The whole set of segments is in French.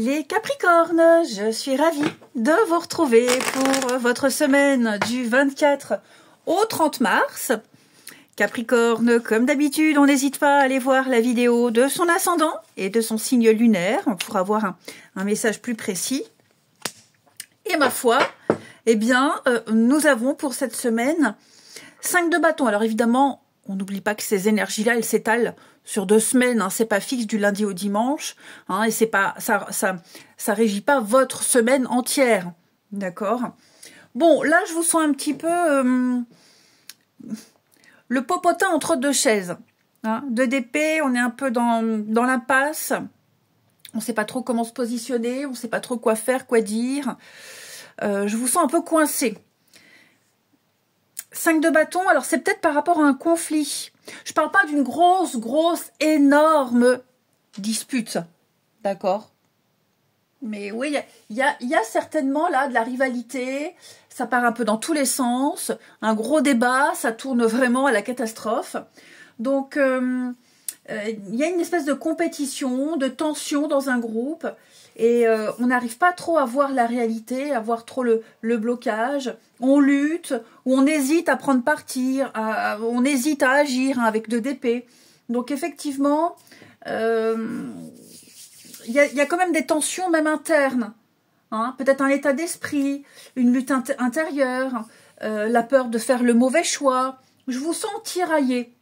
Les Capricornes, je suis ravie de vous retrouver pour votre semaine du 24 au 30 mars. Capricorne, comme d'habitude, on n'hésite pas à aller voir la vidéo de son ascendant et de son signe lunaire pour avoir un message plus précis. Et ma foi, eh bien, nous avons pour cette semaine 5 de bâton. Alors évidemment, on n'oublie pas que ces énergies-là, elles s'étalent sur 2 semaines. Hein, c'est pas fixe du lundi au dimanche. Hein, et c'est pas ça régit pas votre semaine entière. D'accord? Bon, là, je vous sens un petit peu le popotin entre 2 chaises. Hein, 2 d'épée, on est un peu dans l'impasse. On ne sait pas trop comment se positionner. On ne sait pas trop quoi faire, quoi dire. Je vous sens un peu coincé. 5 de bâton, alors c'est peut-être par rapport à un conflit. Je parle pas d'une grosse, énorme dispute. D'accord? Mais oui, il y a certainement là de la rivalité. Ça part un peu dans tous les sens. Un gros débat, ça tourne vraiment à la catastrophe. Donc, il y a une espèce de compétition, de tension dans un groupe. Et on n'arrive pas trop à voir la réalité, à voir trop le blocage. On lutte, ou on hésite à prendre parti, on hésite à agir avec 2 d'épée. Donc effectivement, il y a quand même des tensions même internes. Hein, peut-être un état d'esprit, une lutte intérieure, la peur de faire le mauvais choix. Je vous sens tiraillé.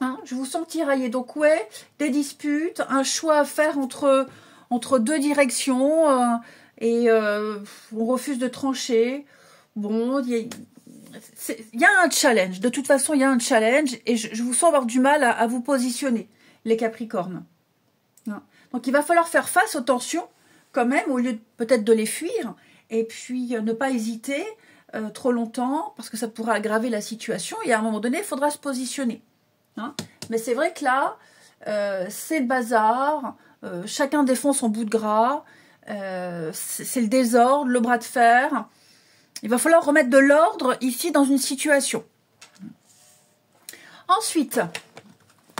Hein, je vous sens tiraillé. Donc ouais, des disputes, un choix à faire entre 2 directions et on refuse de trancher. Bon, il y a un challenge. De toute façon, il y a un challenge et je vous sens avoir du mal à vous positionner, les Capricornes. Donc, il va falloir faire face aux tensions quand même, au lieu peut-être de les fuir et puis ne pas hésiter trop longtemps parce que ça pourra aggraver la situation et à un moment donné, il faudra se positionner. Hein, mais c'est vrai que là, c'est le bazar. Chacun défend son bout de gras, c'est le désordre, le bras de fer. Il va falloir remettre de l'ordre ici dans une situation. Ensuite,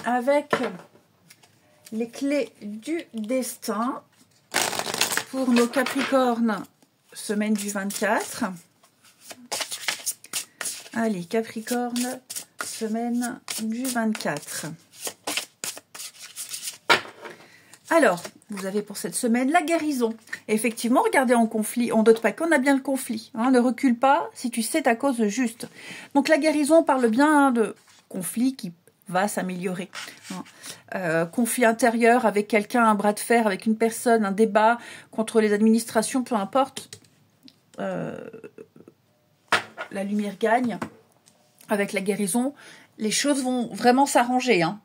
avec les clés du destin pour nos Capricornes, semaine du 24. Allez, Capricorne, semaine du 24. Alors, vous avez pour cette semaine la guérison. Et effectivement, regardez en conflit, on ne doute pas qu'on a bien le conflit. Hein, ne recule pas si tu sais ta cause juste. Donc la guérison parle bien de conflit qui va s'améliorer. Hein. Conflit intérieur avec quelqu'un, un bras de fer avec une personne, un débat contre les administrations, peu importe. La lumière gagne. Avec la guérison, les choses vont vraiment s'arranger. Hein.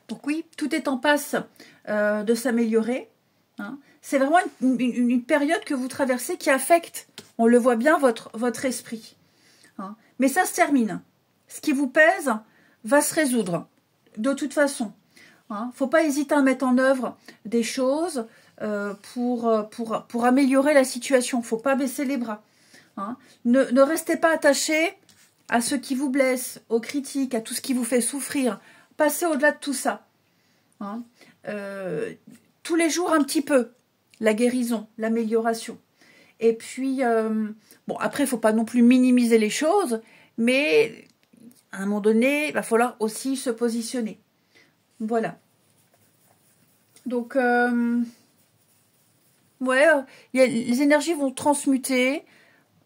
Donc oui, tout est en passe de s'améliorer. Hein. C'est vraiment une période que vous traversez qui affecte, on le voit bien, votre esprit. Hein. Mais ça se termine. Ce qui vous pèse va se résoudre, de toute façon. Hein. Faut pas hésiter à mettre en œuvre des choses pour améliorer la situation. Faut pas baisser les bras. Hein. Ne restez pas attaché à ce qui vous blesse, aux critiques, à tout ce qui vous fait souffrir. Passez au-delà de tout ça. Hein. Tous les jours un petit peu. La guérison, l'amélioration. Et puis, bon, après, il ne faut pas non plus minimiser les choses, mais à un moment donné, il va falloir aussi se positionner. Voilà. Donc, ouais, les énergies vont transmuter.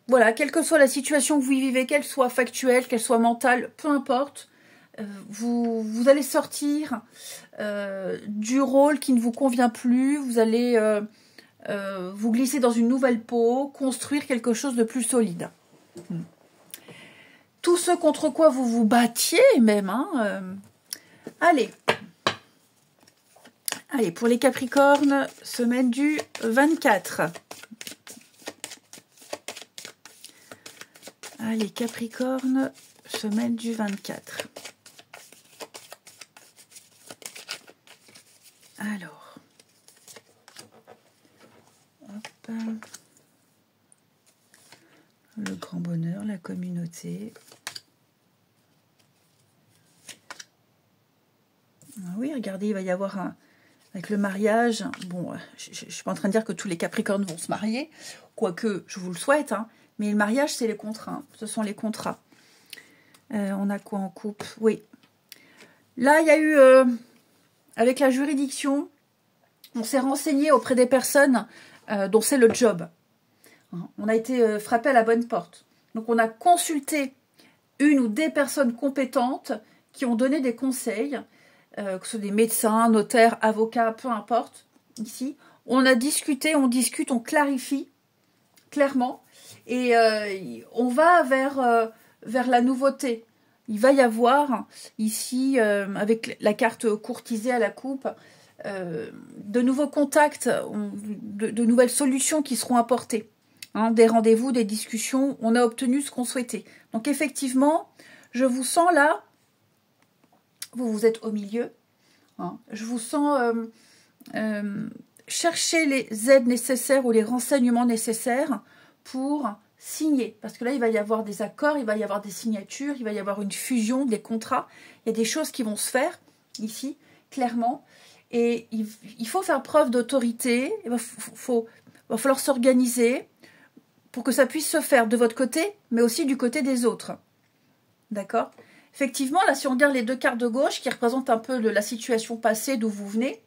Voilà, quelle que soit la situation que vous y vivez, qu'elle soit factuelle, qu'elle soit mentale, peu importe, vous allez sortir du rôle qui ne vous convient plus, vous allez vous glisser dans une nouvelle peau, construire quelque chose de plus solide. Tout ce contre quoi vous vous battiez même, hein, allez, pour les Capricornes, semaine du 24. Allez, Capricorne, semaine du 24. Alors, hop, le grand bonheur, la communauté. Ah oui, regardez, il va y avoir avec le mariage. Bon, je ne suis pas en train de dire que tous les Capricornes vont se marier, quoique je vous le souhaite, hein, mais le mariage, c'est les contrats. Hein, ce sont les contrats. On a quoi en couple? Oui. Là, il y a eu, avec la juridiction, on s'est renseigné auprès des personnes dont c'est le job. On a été frappé à la bonne porte. Donc, on a consulté une ou des personnes compétentes qui ont donné des conseils, que ce soit des médecins, notaires, avocats, peu importe, ici. On a discuté, on discute, on clarifie clairement. Et on va vers la nouveauté. Il va y avoir ici, avec la carte courtisée à la coupe, de nouveaux contacts, de nouvelles solutions qui seront apportées. Hein, des rendez-vous, des discussions, on a obtenu ce qu'on souhaitait. Donc effectivement, je vous sens là, vous êtes au milieu, hein, je vous sens chercher les aides nécessaires ou les renseignements nécessaires pour signer. Parce que là, il va y avoir des accords, il va y avoir des signatures, il va y avoir une fusion, des contrats. Il y a des choses qui vont se faire ici, clairement. Et il faut faire preuve d'autorité, il va falloir s'organiser pour que ça puisse se faire de votre côté, mais aussi du côté des autres. D'accord? Effectivement, là, si on regarde les deux cartes de gauche, qui représentent un peu la situation passée d'où vous venez,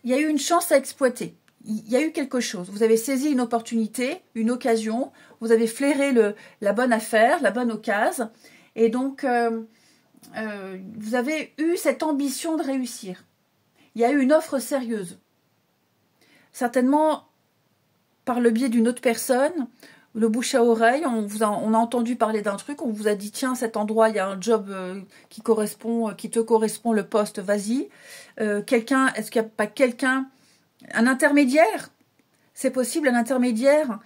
il y a eu une chance à exploiter. Il y a eu quelque chose. Vous avez saisi une opportunité, une occasion, vous avez flairé la bonne affaire, la bonne occasion, et donc vous avez eu cette ambition de réussir. Il y a eu une offre sérieuse. Certainement, par le biais d'une autre personne, le bouche à oreille, on a entendu parler d'un truc, on vous a dit, tiens, cet endroit, il y a un job qui te correspond, le poste, vas-y. Est-ce qu'il n'y a pas quelqu'un, un intermédiaire? C'est possible, un intermédiaire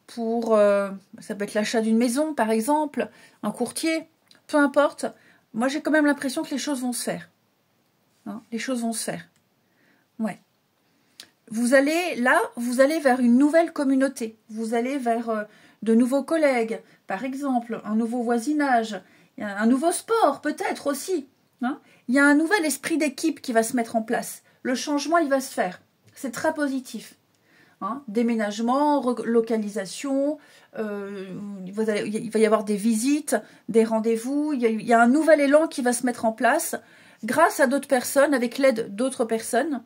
pour, ça peut être l'achat d'une maison, par exemple, un courtier, peu importe. Moi, j'ai quand même l'impression que les choses vont se faire. Hein, les choses vont se faire. Ouais. Vous allez vers une nouvelle communauté. Vous allez vers de nouveaux collègues, par exemple, un nouveau voisinage, un nouveau sport, peut-être aussi. Hein. Il y a un nouvel esprit d'équipe qui va se mettre en place. Le changement, il va se faire. C'est très positif. Hein. Déménagement, relocalisation, il va y avoir des visites, des rendez-vous. Il y a un nouvel élan qui va se mettre en place grâce à d'autres personnes, avec l'aide d'autres personnes,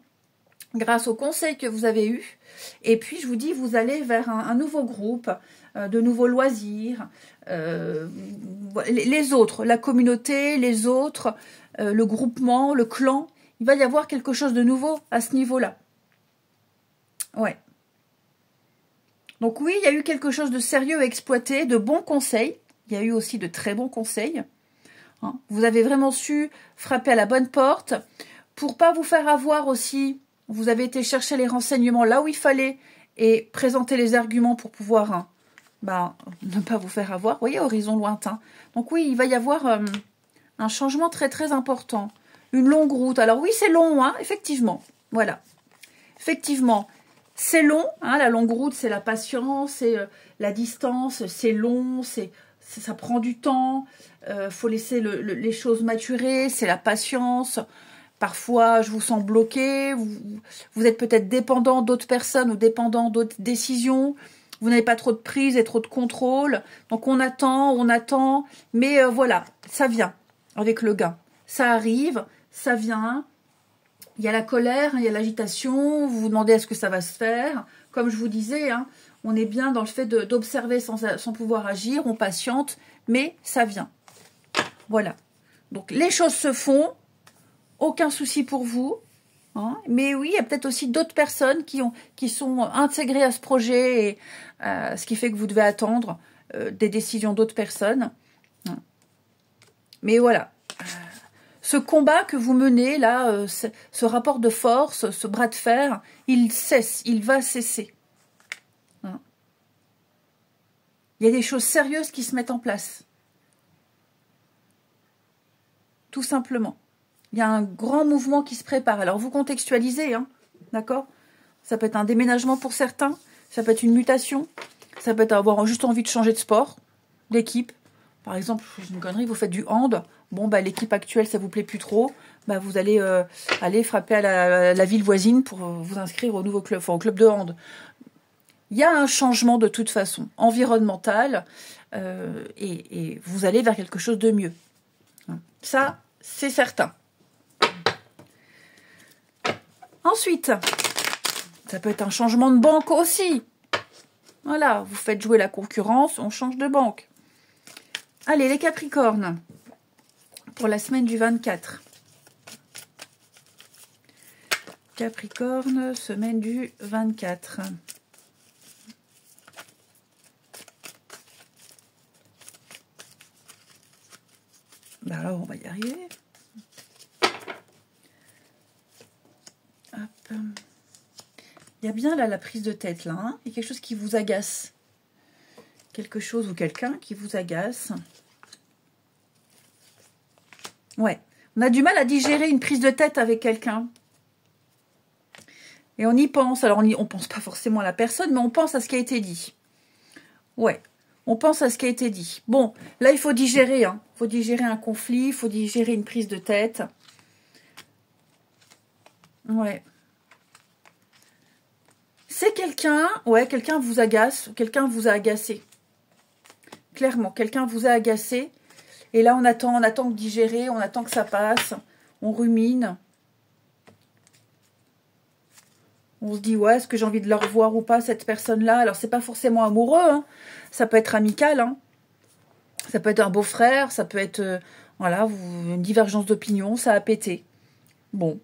grâce aux conseils que vous avez eus. Et puis, je vous dis, vous allez vers un nouveau groupe, de nouveaux loisirs, les autres, la communauté, les autres, le groupement, le clan. Il va y avoir quelque chose de nouveau à ce niveau-là. Ouais. Donc oui, il y a eu quelque chose de sérieux à exploiter, de bons conseils. Il y a eu aussi de très bons conseils. Hein. Vous avez vraiment su frapper à la bonne porte. Pour pas vous faire avoir aussi, vous avez été chercher les renseignements là où il fallait et présenter les arguments pour pouvoir ne pas vous faire avoir. Vous voyez, horizon lointain. Donc oui, il va y avoir un changement très très important. Une longue route. Alors oui, c'est long, hein, effectivement. Voilà. Effectivement, c'est long. Hein, la longue route, c'est la patience, c'est la distance, c'est long, ça prend du temps. Faut laisser les choses maturer, c'est la patience. Parfois, je vous sens bloqué, vous êtes peut-être dépendant d'autres personnes ou dépendant d'autres décisions. Vous n'avez pas trop de prise et trop de contrôle. Donc, on attend. Mais voilà, ça vient avec le gain. Ça arrive, ça vient. Il y a la colère, il y a l'agitation. Vous vous demandez est-ce que ça va se faire. Comme je vous disais, hein, on est bien dans le fait d'observer sans pouvoir agir. On patiente, mais ça vient. Voilà. Donc, les choses se font. Aucun souci pour vous. Hein. Mais oui, il y a peut-être aussi d'autres personnes qui sont intégrées à ce projet, et ce qui fait que vous devez attendre des décisions d'autres personnes. Hein. Mais voilà. Ce combat que vous menez, là, ce rapport de force, ce bras de fer, il cesse, il va cesser. Hein. Il y a des choses sérieuses qui se mettent en place. Tout simplement. Il y a un grand mouvement qui se prépare. Alors, vous contextualisez, hein, d'accord? Ça peut être un déménagement pour certains, ça peut être une mutation, ça peut être avoir juste envie de changer de sport, d'équipe. Par exemple, une connerie, vous faites du hand. Bon, l'équipe actuelle, ça vous plaît plus trop. bah, vous allez aller frapper à la ville voisine pour vous inscrire au nouveau club, enfin, au club de hand. Il y a un changement de toute façon, environnemental, et vous allez vers quelque chose de mieux. Ça, c'est certain. Ensuite, ça peut être un changement de banque aussi. Voilà, vous faites jouer la concurrence, on change de banque. Allez, les Capricornes, pour la semaine du 24. Capricorne, semaine du 24. Ben alors, on va y arriver. Hop. Il y a bien là la prise de tête, là. Hein. Il y a quelque chose qui vous agace. Quelque chose ou quelqu'un qui vous agace. Ouais. On a du mal à digérer une prise de tête avec quelqu'un. Et on y pense. Alors, on pense pas forcément à la personne, mais on pense à ce qui a été dit. Ouais. On pense à ce qui a été dit. Bon, là, il faut digérer. Hein. Il faut digérer un conflit, il faut digérer une prise de tête. Ouais. C'est quelqu'un, ouais, quelqu'un vous agace, quelqu'un vous a agacé. Clairement, quelqu'un vous a agacé. Et là, on attend de digérer, on attend que ça passe. On rumine. On se dit, ouais, est-ce que j'ai envie de le revoir ou pas, cette personne-là? Alors, c'est pas forcément amoureux, hein. Ça peut être amical, hein. Ça peut être un beau-frère, ça peut être, voilà, une divergence d'opinion, ça a pété. Bon.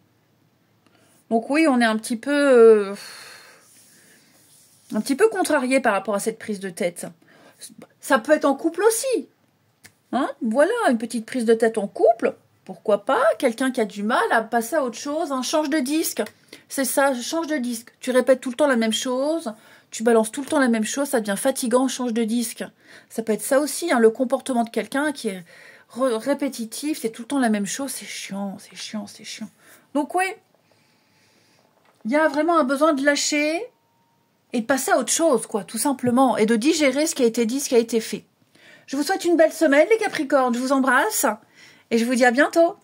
Donc oui, on est un petit peu contrarié par rapport à cette prise de tête. Ça peut être en couple aussi. Hein, voilà, une petite prise de tête en couple. Pourquoi pas? Quelqu'un qui a du mal à passer à autre chose. Hein, change de disque. C'est ça, change de disque. Tu répètes tout le temps la même chose. Tu balances tout le temps la même chose. Ça devient fatigant, change de disque. Ça peut être ça aussi, hein, le comportement de quelqu'un qui est répétitif. C'est tout le temps la même chose. C'est chiant, c'est chiant, c'est chiant. Donc oui, il y a vraiment un besoin de lâcher et de passer à autre chose, quoi, tout simplement. Et de digérer ce qui a été dit, ce qui a été fait. Je vous souhaite une belle semaine, les Capricornes. Je vous embrasse et je vous dis à bientôt.